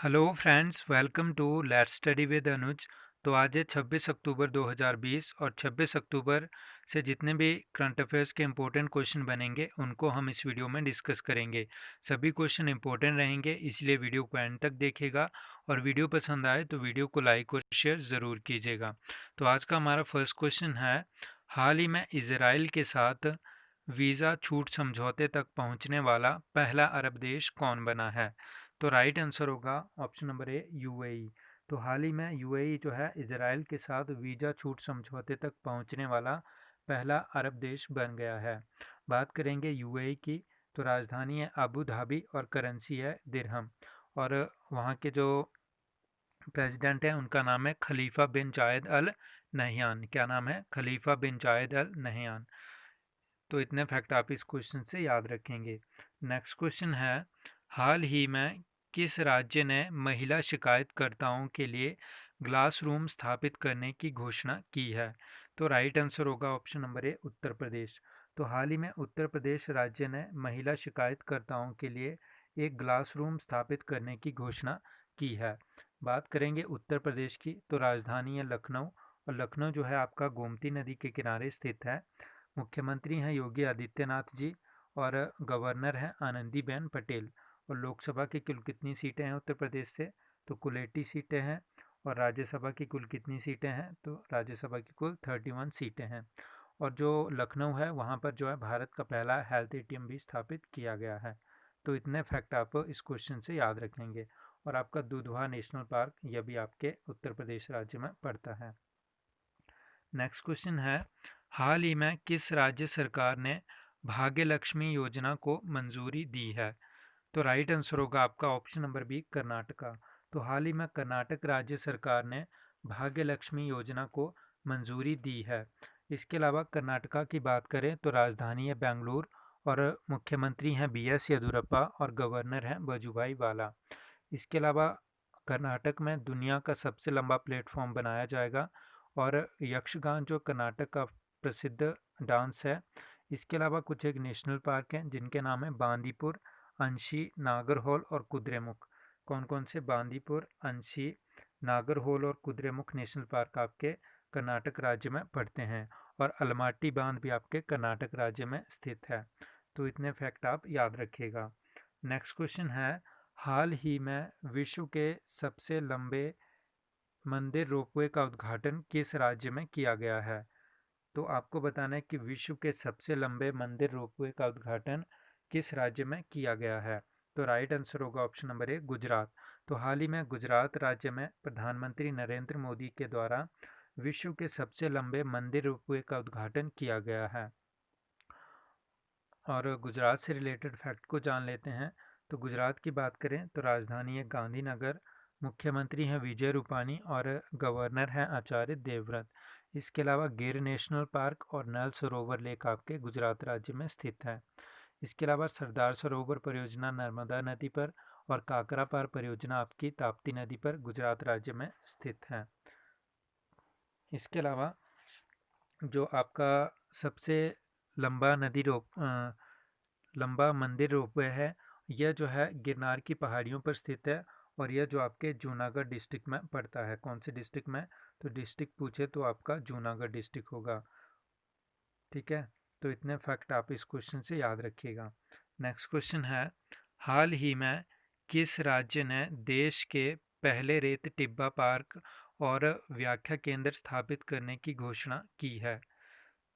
Hello friends, welcome to let's study with Anuj. तो आज है 26 अक्टूबर 2020 और 26 अक्टूबर से जितने भी करंट अफेयर्स के इम्पोर्टेंट क्वेश्चन बनेंगे उनको हम इस वीडियो में डिस्कस करेंगे। सभी क्वेश्चन इम्पोर्टेंट रहेंगे, इसलिए वीडियो को एंड तक देखिएगा और वीडियो पसंद आए तो वीडियो को लाइक और शेयर ज़रूर कीजिएगा। तो आज का हमारा फर्स्ट क्वेश्चन है, हाल ही में इसराइल के साथ वीज़ा छूट समझौते तक पहुंचने वाला पहला अरब देश कौन बना है? तो राइट आंसर होगा ऑप्शन नंबर ए, यूएई। तो हाल ही में यूएई जो है इसराइल के साथ वीज़ा छूट समझौते तक पहुंचने वाला पहला अरब देश बन गया है। बात करेंगे यूएई की, तो राजधानी है अबू धाबी और करेंसी है दिरहम। और वहाँ के जो प्रेसिडेंट हैं उनका नाम है खलीफा बिन जायद अल नहयान। क्या नाम है? खलीफा बिन जायद अल नहयान। तो इतने फैक्ट आप इस क्वेश्चन से याद रखेंगे। नेक्स्ट क्वेश्चन है, हाल ही में किस राज्य ने महिला शिकायतकर्ताओं के लिए ग्लास रूम स्थापित करने की घोषणा की है? तो राइट आंसर होगा option number A, Uttar Pradesh. तो हाल ही में उत्तर प्रदेश राज्य ने महिला शिकायतकर्ताओं के लिए एक ग्लास रूम स्थापित करने की घोषणा की है। बात करेंगे उत्तर प्रदेश की, तो राजधानी है लखनऊ और लखनऊ जो है आपका गोमती नदी के किनारे स्थित है। मुख्यमंत्री हैं योगी आदित्यनाथ जी और गवर्नर हैं आनंदीबेन पटेल। और लोकसभा की कुल कितनी सीटें हैं उत्तर प्रदेश से? तो कुल 80 सीटें हैं। और राज्यसभा की कुल कितनी सीटें हैं? तो राज्यसभा की कुल 31 सीटें हैं। और जो लखनऊ है वहाँ पर जो है भारत का पहला हेल्थ एटीएम भी स्थापित किया गया है। तो इतने फैक्ट आप इस क्वेश्चन से याद रखेंगे। और आपका दुधवा नेशनल पार्क यह भी आपके उत्तर प्रदेश राज्य में पड़ता है। नेक्स्ट क्वेश्चन है, हाल ही में किस राज्य सरकार ने भाग्य लक्ष्मी योजना को मंजूरी दी है? तो राइट आंसर होगा आपका ऑप्शन नंबर बी, कर्नाटका। तो हाल ही में कर्नाटक राज्य सरकार ने भाग्य लक्ष्मी योजना को मंजूरी दी है। इसके अलावा कर्नाटका की बात करें तो राजधानी है बेंगलुरु और मुख्यमंत्री हैं BS येदियुरप्पा और गवर्नर हैं वजुभाई वाला। इसके अलावा कर्नाटक में दुनिया का सबसे लंबा प्लेटफॉर्म बनाया जाएगा और यक्षगान जो कर्नाटक का प्रसिद्ध डांस है। इसके अलावा कुछ एक नेशनल पार्क हैं जिनके नाम है बांदीपुर, अंशी, नागरहोल और कुद्रेमुख। कौन कौन से? बांदीपुर, अंशी, नागरहोल और कुद्रेमुख नेशनल पार्क आपके कर्नाटक राज्य में पड़ते हैं। और अलमाटी बांध भी आपके कर्नाटक राज्य में स्थित है। तो इतने फैक्ट आप याद रखिएगा। नेक्स्ट क्वेश्चन है, हाल ही में विश्व के सबसे लंबे मंदिर रोपवे का उद्घाटन किस राज्य में किया गया है? तो आपको बताना है कि विश्व के सबसे लंबे मंदिर रोपवे का उद्घाटन किस राज्य में किया गया है? तो राइट आंसर होगा ऑप्शन नंबर ए, गुजरात। तो हाल ही में गुजरात राज्य में प्रधानमंत्री नरेंद्र मोदी के द्वारा विश्व के सबसे लंबे मंदिर रोपवे का उद्घाटन किया गया है। और गुजरात से रिलेटेड फैक्ट को जान लेते हैं। तो गुजरात की बात करें तो राजधानी है गांधीनगर, मुख्यमंत्री हैं विजय रूपानी और गवर्नर हैं आचार्य देवव्रत। इसके अलावा गिर नेशनल पार्क और नल सरोवर लेक आपके गुजरात राज्य में स्थित है। इसके अलावा सरदार सरोवर परियोजना नर्मदा नदी पर और काकरा पार परियोजना आपकी ताप्ती नदी पर गुजरात राज्य में स्थित है। इसके अलावा जो आपका सबसे लंबा लंबा मंदिर रोपवे है, यह जो है गिरनार की पहाड़ियों पर स्थित है और यह जो आपके जूनागढ़ डिस्ट्रिक्ट में पड़ता है। कौन से डिस्ट्रिक्ट में? तो डिस्ट्रिक्ट पूछे तो आपका जूनागढ़ डिस्ट्रिक्ट होगा। ठीक है, तो इतने फैक्ट आप इस क्वेश्चन से याद रखिएगा। नेक्स्ट क्वेश्चन है, हाल ही में किस राज्य ने देश के पहले रेत टिब्बा पार्क और व्याख्या केंद्र स्थापित करने की घोषणा की है?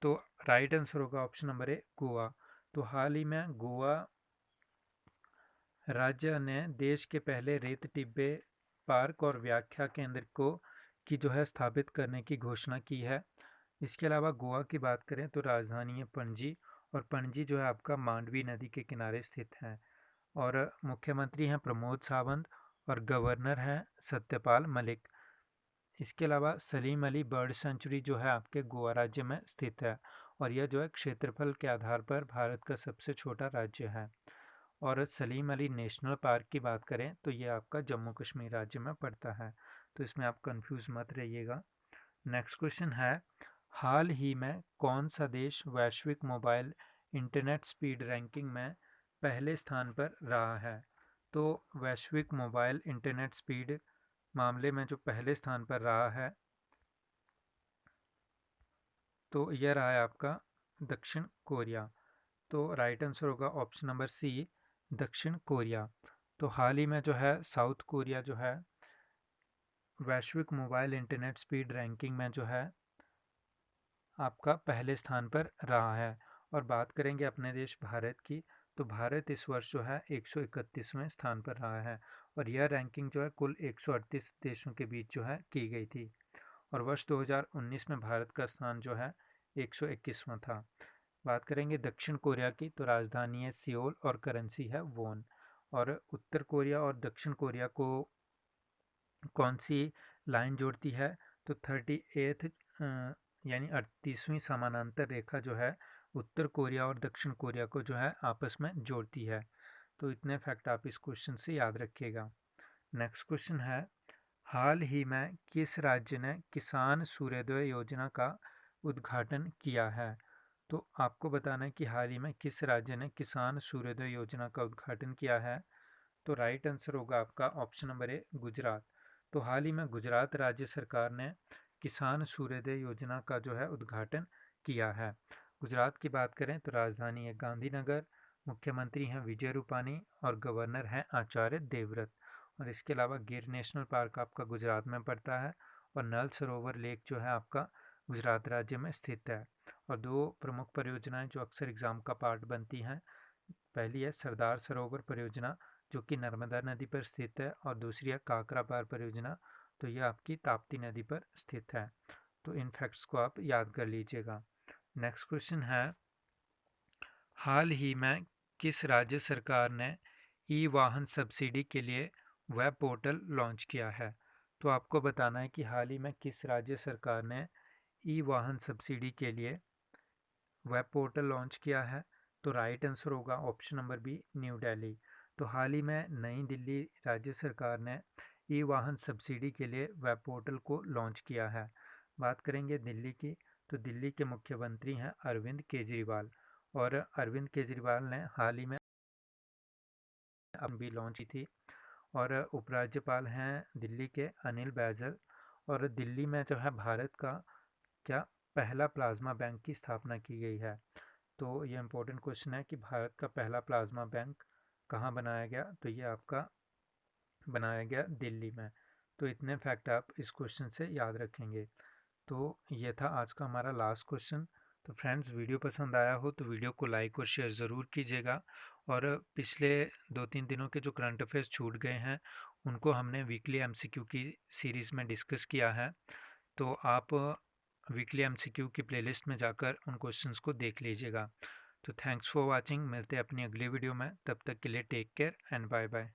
तो राइट आंसर होगा ऑप्शन नंबर ए, गोवा। तो हाल ही में गोवा राज्य ने देश के पहले रेत टिब्बे पार्क और व्याख्या केंद्र को की जो है स्थापित करने की घोषणा की है। इसके अलावा गोवा की बात करें तो राजधानी है पणजी और पणजी जो है आपका मांडवी नदी के किनारे स्थित है। और मुख्यमंत्री हैं प्रमोद सावंत और गवर्नर हैं सत्यपाल मलिक। इसके अलावा सलीम अली बर्ड सेंचुरी जो है आपके गोवा राज्य में स्थित है और यह जो है क्षेत्रफल के आधार पर भारत का सबसे छोटा राज्य है। और सलीम अली नेशनल पार्क की बात करें तो ये आपका जम्मू कश्मीर राज्य में पड़ता है। तो इसमें आप कंफ्यूज मत रहिएगा। नेक्स्ट क्वेश्चन है, हाल ही में कौन सा देश वैश्विक मोबाइल इंटरनेट स्पीड रैंकिंग में पहले स्थान पर रहा है? तो वैश्विक मोबाइल इंटरनेट स्पीड मामले में जो पहले स्थान पर रहा है, तो यह रहा है आपका दक्षिण कोरिया। तो राइट आंसर होगा ऑप्शन नंबर सी, दक्षिण कोरिया। तो हाल ही में जो है साउथ कोरिया जो है वैश्विक मोबाइल इंटरनेट स्पीड रैंकिंग में जो है आपका पहले स्थान पर रहा है। और बात करेंगे अपने देश भारत की, तो भारत इस वर्ष जो है 131वें स्थान पर रहा है और यह रैंकिंग जो है कुल 138 देशों के बीच जो है की गई थी। और वर्ष 2019 में भारत का स्थान जो है 121वां था। बात करेंगे दक्षिण कोरिया की, तो राजधानी है सियोल और करेंसी है वोन। और उत्तर कोरिया और दक्षिण कोरिया को कौन सी लाइन जोड़ती है, तो 38th यानी 38वीं समानांतर रेखा जो है उत्तर कोरिया और दक्षिण कोरिया को जो है आपस में जोड़ती है। तो इतने फैक्ट आप इस क्वेश्चन से याद रखिएगा। नेक्स्ट क्वेश्चन है, हाल ही में किस राज्य ने किसान सूर्योदय योजना का उद्घाटन किया है? तो आपको बताना है कि हाल ही में किस राज्य ने किसान सूर्योदय योजना का उद्घाटन किया है। तो राइट आंसर होगा आपका ऑप्शन नंबर ए, गुजरात। तो हाल ही में गुजरात राज्य सरकार ने किसान सूर्योदय योजना का जो है उद्घाटन किया है। गुजरात की बात करें तो राजधानी है गांधीनगर, मुख्यमंत्री हैं विजय रूपानी और गवर्नर हैं आचार्य देवव्रत। और इसके अलावा गिर नेशनल पार्क आपका गुजरात में पड़ता है और नल सरोवर लेक जो है आपका गुजरात राज्य में स्थित है। और दो प्रमुख परियोजनाएं जो अक्सर एग्जाम का पार्ट बनती हैं, पहली है सरदार सरोवर परियोजना जो कि नर्मदा नदी पर स्थित है और दूसरी है काकरा पार परियोजना, तो यह आपकी ताप्ती नदी पर स्थित है। तो इन फैक्ट्स को आप याद कर लीजिएगा। नेक्स्ट क्वेश्चन है, हाल ही में किस राज्य सरकार ने ई वाहन सब्सिडी के लिए वेब पोर्टल लॉन्च किया है? तो आपको बताना है कि हाल ही में किस राज्य सरकार ने ई वाहन सब्सिडी के लिए वेब पोर्टल लॉन्च किया है। तो राइट आंसर होगा option number B, New Delhi. तो हाल ही में नई दिल्ली राज्य सरकार ने ई वाहन सब्सिडी के लिए वेब पोर्टल को लॉन्च किया है। बात करेंगे दिल्ली की, तो दिल्ली के मुख्यमंत्री हैं अरविंद केजरीवाल और अरविंद केजरीवाल ने हाल ही में भी लॉन्च की थी। और उपराज्यपाल हैं दिल्ली के अनिल बैजल। और दिल्ली में जो है भारत का क्या पहला प्लाज्मा बैंक की स्थापना की गई है। तो ये इंपॉर्टेंट क्वेश्चन है कि भारत का पहला प्लाज्मा बैंक कहाँ बनाया गया, तो ये आपका बनाया गया दिल्ली में। तो इतने फैक्ट आप इस क्वेश्चन से याद रखेंगे। तो ये था आज का हमारा लास्ट क्वेश्चन। तो फ्रेंड्स, वीडियो पसंद आया हो तो वीडियो को लाइक और शेयर ज़रूर कीजिएगा। और पिछले 2-3 दिनों के जो करंट अफेयर्स छूट गए हैं उनको हमने वीकली एमसीक्यू की सीरीज़ में डिस्कस किया है। तो आप वीकली एमसीक्यू की प्लेलिस्ट में जाकर उन क्वेश्चंस को देख लीजिएगा। तो थैंक्स फॉर वाचिंग, मिलते हैं अपनी अगली वीडियो में, तब तक के लिए take care and bye bye.